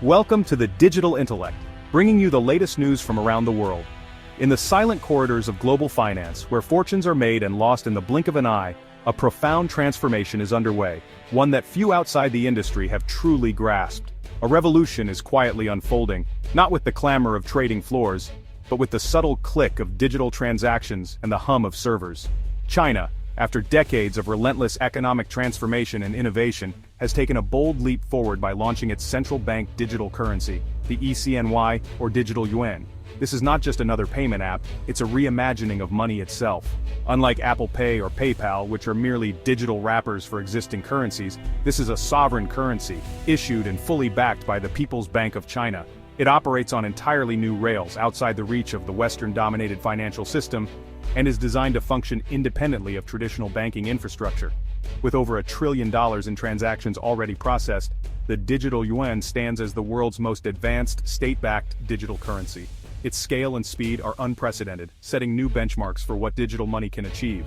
Welcome to the Digital Intellect, bringing you the latest news from around the world. In the silent corridors of global finance, where fortunes are made and lost in the blink of an eye, a profound transformation is underway, one that few outside the industry have truly grasped. A revolution is quietly unfolding, not with the clamor of trading floors, but with the subtle click of digital transactions and the hum of servers. China, after decades of relentless economic transformation and innovation, has taken a bold leap forward by launching its central bank digital currency, the ECNY, or digital yuan. This is not just another payment app, it's a reimagining of money itself. Unlike Apple Pay or PayPal, which are merely digital wrappers for existing currencies, this is a sovereign currency, issued and fully backed by the People's Bank of China. It operates on entirely new rails outside the reach of the Western-dominated financial system, and is designed to function independently of traditional banking infrastructure. With over $1 trillion in transactions already processed, the digital yuan stands as the world's most advanced, state-backed digital currency. Its scale and speed are unprecedented, setting new benchmarks for what digital money can achieve.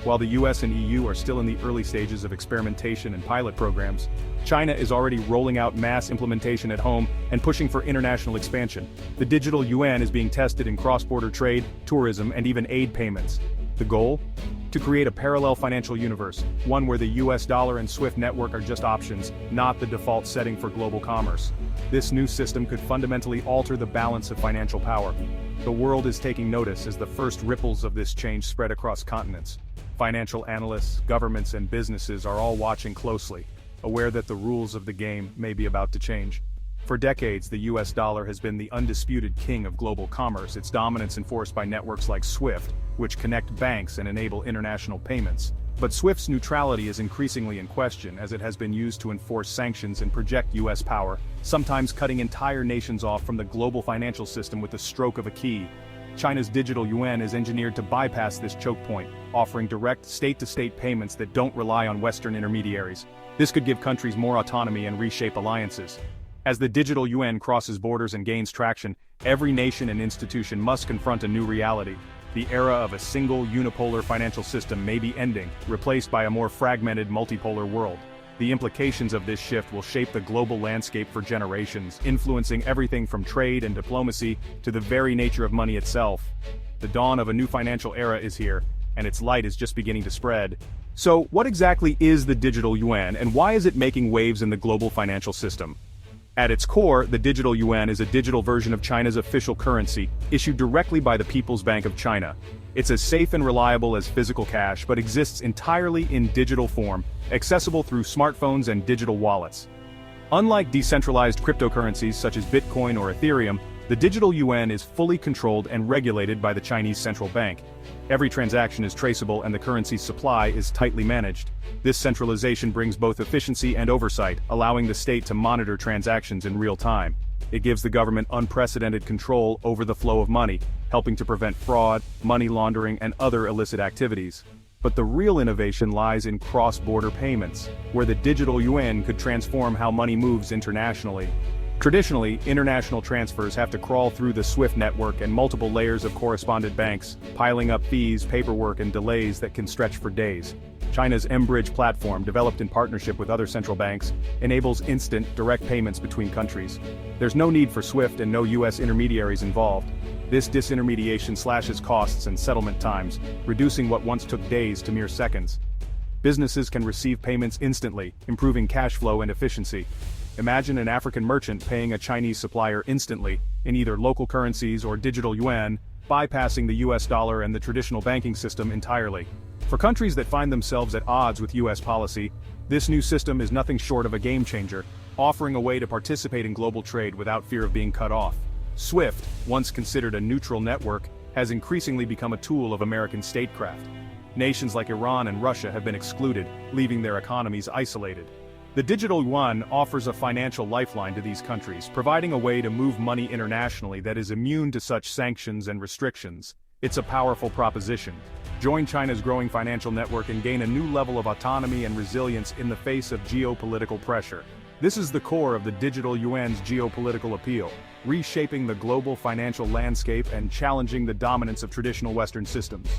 While the US and EU are still in the early stages of experimentation and pilot programs, China is already rolling out mass implementation at home and pushing for international expansion. The digital yuan is being tested in cross-border trade, tourism, and even aid payments. The goal? To create a parallel financial universe, one where the US dollar and SWIFT network are just options, not the default setting for global commerce. This new system could fundamentally alter the balance of financial power. The world is taking notice as the first ripples of this change spread across continents. Financial analysts, governments, and businesses are all watching closely, aware that the rules of the game may be about to change. For decades, the US dollar has been the undisputed king of global commerce, its dominance enforced by networks like SWIFT, which connect banks and enable international payments. But SWIFT's neutrality is increasingly in question as it has been used to enforce sanctions and project US power, sometimes cutting entire nations off from the global financial system with the stroke of a key. China's digital yuan is engineered to bypass this choke point, offering direct state-to-state payments that don't rely on Western intermediaries. This could give countries more autonomy and reshape alliances. As the digital yuan crosses borders and gains traction, every nation and institution must confront a new reality. The era of a single, unipolar financial system may be ending, replaced by a more fragmented, multipolar world. The implications of this shift will shape the global landscape for generations, influencing everything from trade and diplomacy to the very nature of money itself. The dawn of a new financial era is here, and its light is just beginning to spread. So, what exactly is the digital yuan, and why is it making waves in the global financial system? At its core, the digital yuan is a digital version of China's official currency, issued directly by the People's Bank of China. It's as safe and reliable as physical cash, but exists entirely in digital form, accessible through smartphones and digital wallets. Unlike decentralized cryptocurrencies such as Bitcoin or Ethereum, the digital yuan is fully controlled and regulated by the Chinese central bank. Every transaction is traceable and the currency's supply is tightly managed. This centralization brings both efficiency and oversight, allowing the state to monitor transactions in real time. It gives the government unprecedented control over the flow of money, helping to prevent fraud, money laundering, and other illicit activities. But the real innovation lies in cross-border payments, where the digital yuan could transform how money moves internationally. Traditionally, international transfers have to crawl through the SWIFT network and multiple layers of correspondent banks, piling up fees, paperwork, and delays that can stretch for days. China's mBridge platform, developed in partnership with other central banks, enables instant, direct payments between countries. There's no need for SWIFT and no US intermediaries involved. This disintermediation slashes costs and settlement times, reducing what once took days to mere seconds. Businesses can receive payments instantly, improving cash flow and efficiency. Imagine an African merchant paying a Chinese supplier instantly, in either local currencies or digital yuan, bypassing the US dollar and the traditional banking system entirely. For countries that find themselves at odds with US policy, this new system is nothing short of a game changer, offering a way to participate in global trade without fear of being cut off. SWIFT, once considered a neutral network, has increasingly become a tool of American statecraft. Nations like Iran and Russia have been excluded, leaving their economies isolated. The digital yuan offers a financial lifeline to these countries, providing a way to move money internationally that is immune to such sanctions and restrictions. It's a powerful proposition. Join China's growing financial network and gain a new level of autonomy and resilience in the face of geopolitical pressure. This is the core of the digital yuan's geopolitical appeal, reshaping the global financial landscape and challenging the dominance of traditional Western systems.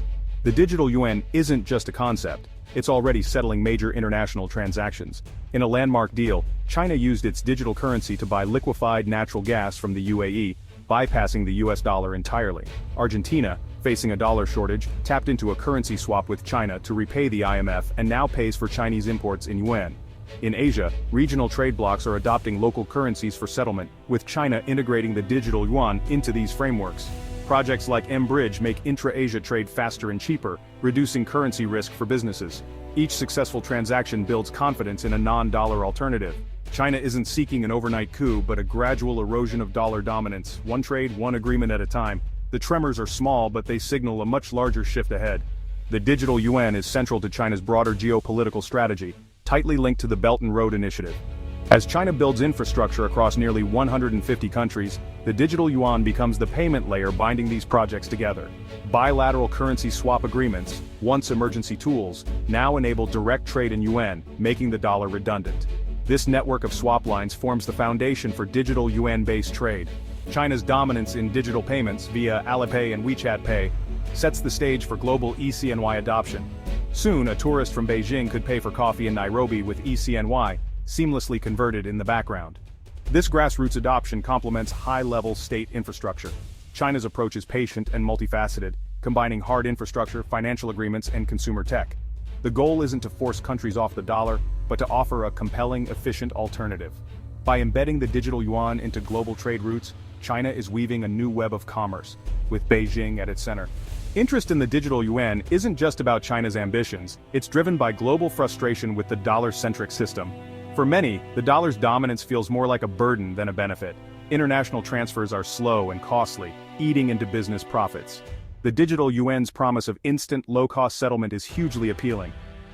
The digital yuan isn't just a concept, it's already settling major international transactions. In a landmark deal, China used its digital currency to buy liquefied natural gas from the UAE, bypassing the US dollar entirely. Argentina, facing a dollar shortage, tapped into a currency swap with China to repay the IMF and now pays for Chinese imports in yuan. In Asia, regional trade blocs are adopting local currencies for settlement, with China integrating the digital yuan into these frameworks. Projects like M-Bridge make intra-Asia trade faster and cheaper, reducing currency risk for businesses. Each successful transaction builds confidence in a non-dollar alternative. China isn't seeking an overnight coup but a gradual erosion of dollar dominance, one trade, one agreement at a time. The tremors are small but they signal a much larger shift ahead. The digital yuan is central to China's broader geopolitical strategy, tightly linked to the Belt and Road Initiative. As China builds infrastructure across nearly 150 countries, the digital yuan becomes the payment layer binding these projects together. Bilateral currency swap agreements, once emergency tools, now enable direct trade in yuan, making the dollar redundant. This network of swap lines forms the foundation for digital yuan-based trade. China's dominance in digital payments via Alipay and WeChat Pay sets the stage for global eCNY adoption. Soon, a tourist from Beijing could pay for coffee in Nairobi with eCNY, seamlessly converted in the background. This grassroots adoption complements high-level state infrastructure. China's approach is patient and multifaceted, combining hard infrastructure, financial agreements, and consumer tech. The goal isn't to force countries off the dollar, but to offer a compelling, efficient alternative. By embedding the digital yuan into global trade routes, China is weaving a new web of commerce, with Beijing at its center. Interest in the digital yuan isn't just about China's ambitions, it's driven by global frustration with the dollar-centric system. For many, the dollar's dominance feels more like a burden than a benefit. International transfers are slow and costly, eating into business profits. The digital yuan's promise of instant, low-cost settlement is hugely appealing.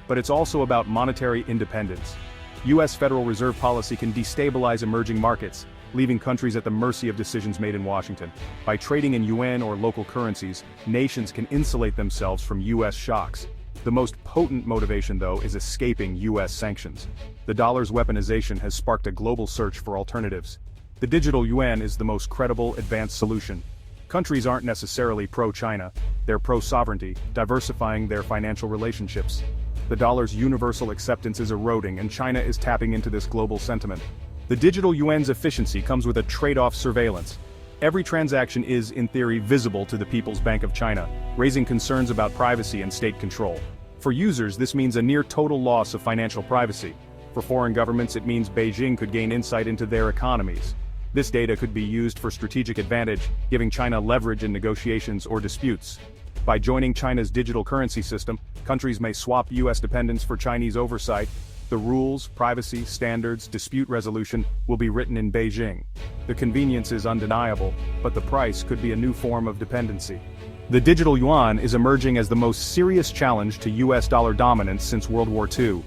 But it's also about monetary independence. US Federal Reserve policy can destabilize emerging markets, leaving countries at the mercy of decisions made in Washington. By trading in yuan or local currencies, nations can insulate themselves from US shocks. The most potent motivation, though, is escaping US sanctions. The dollar's weaponization has sparked a global search for alternatives. The digital yuan is the most credible, advanced solution. Countries aren't necessarily pro-China, they're pro-sovereignty, diversifying their financial relationships. The dollar's universal acceptance is eroding and China is tapping into this global sentiment. The digital yuan's efficiency comes with a trade-off: surveillance. Every transaction is, in theory, visible to the People's Bank of China, raising concerns about privacy and state control. For users, this means a near-total loss of financial privacy. For foreign governments, it means Beijing could gain insight into their economies. This data could be used for strategic advantage, giving China leverage in negotiations or disputes. By joining China's digital currency system, countries may swap US dependence for Chinese oversight. The rules, privacy, standards, dispute resolution will be written in Beijing. The convenience is undeniable, but the price could be a new form of dependency. The digital yuan is emerging as the most serious challenge to US dollar dominance since World War II.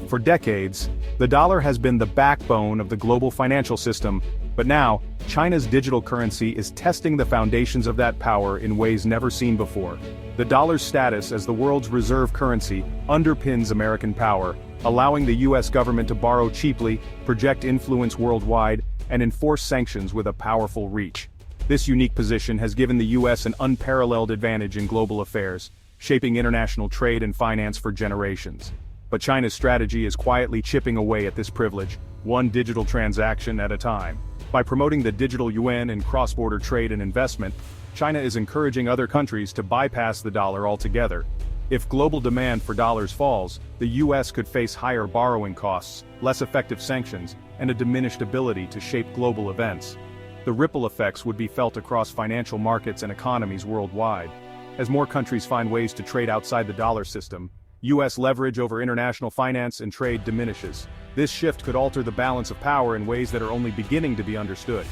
For decades, the dollar has been the backbone of the global financial system, but now, China's digital currency is testing the foundations of that power in ways never seen before. The dollar's status as the world's reserve currency underpins American power, allowing the US government to borrow cheaply, project influence worldwide, and enforce sanctions with a powerful reach. This unique position has given the US an unparalleled advantage in global affairs, shaping international trade and finance for generations. But China's strategy is quietly chipping away at this privilege, one digital transaction at a time. By promoting the digital yuan in cross-border trade and investment, China is encouraging other countries to bypass the dollar altogether. If global demand for dollars falls, the US could face higher borrowing costs, less effective sanctions, and a diminished ability to shape global events. The ripple effects would be felt across financial markets and economies worldwide. As more countries find ways to trade outside the dollar system, US leverage over international finance and trade diminishes. This shift could alter the balance of power in ways that are only beginning to be understood.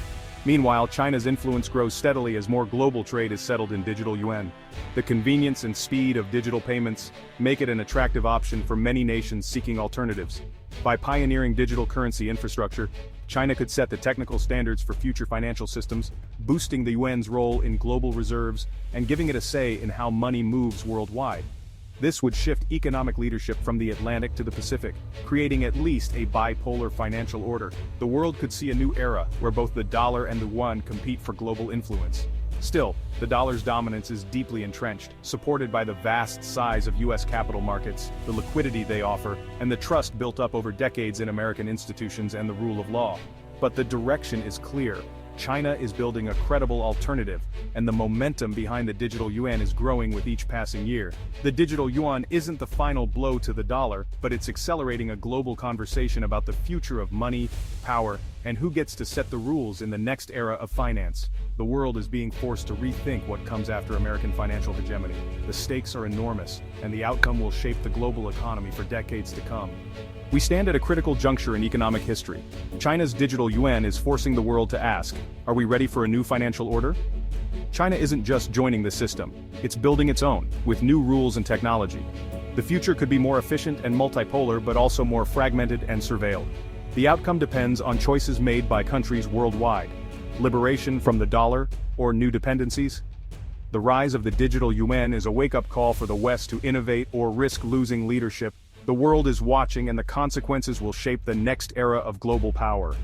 Meanwhile, China's influence grows steadily as more global trade is settled in digital yuan. The convenience and speed of digital payments make it an attractive option for many nations seeking alternatives. By pioneering digital currency infrastructure, China could set the technical standards for future financial systems, boosting the yuan's role in global reserves and giving it a say in how money moves worldwide. This would shift economic leadership from the Atlantic to the Pacific, creating at least a bipolar financial order. The world could see a new era where both the dollar and the yuan compete for global influence. Still, the dollar's dominance is deeply entrenched, supported by the vast size of U.S. capital markets, the liquidity they offer, and the trust built up over decades in American institutions and the rule of law. But the direction is clear. China is building a credible alternative, and the momentum behind the digital yuan is growing with each passing year. The digital yuan isn't the final blow to the dollar, but it's accelerating a global conversation about the future of money, power, and who gets to set the rules in the next era of finance. The world is being forced to rethink what comes after American financial hegemony. The stakes are enormous, and the outcome will shape the global economy for decades to come. We stand at a critical juncture in economic history. China's digital yuan is forcing the world to ask, are we ready for a new financial order? China isn't just joining the system, it's building its own, with new rules and technology. The future could be more efficient and multipolar, but also more fragmented and surveilled. The outcome depends on choices made by countries worldwide. Liberation from the dollar, or new dependencies? The rise of the digital yuan is a wake-up call for the West to innovate or risk losing leadership. The world is watching, and the consequences will shape the next era of global power.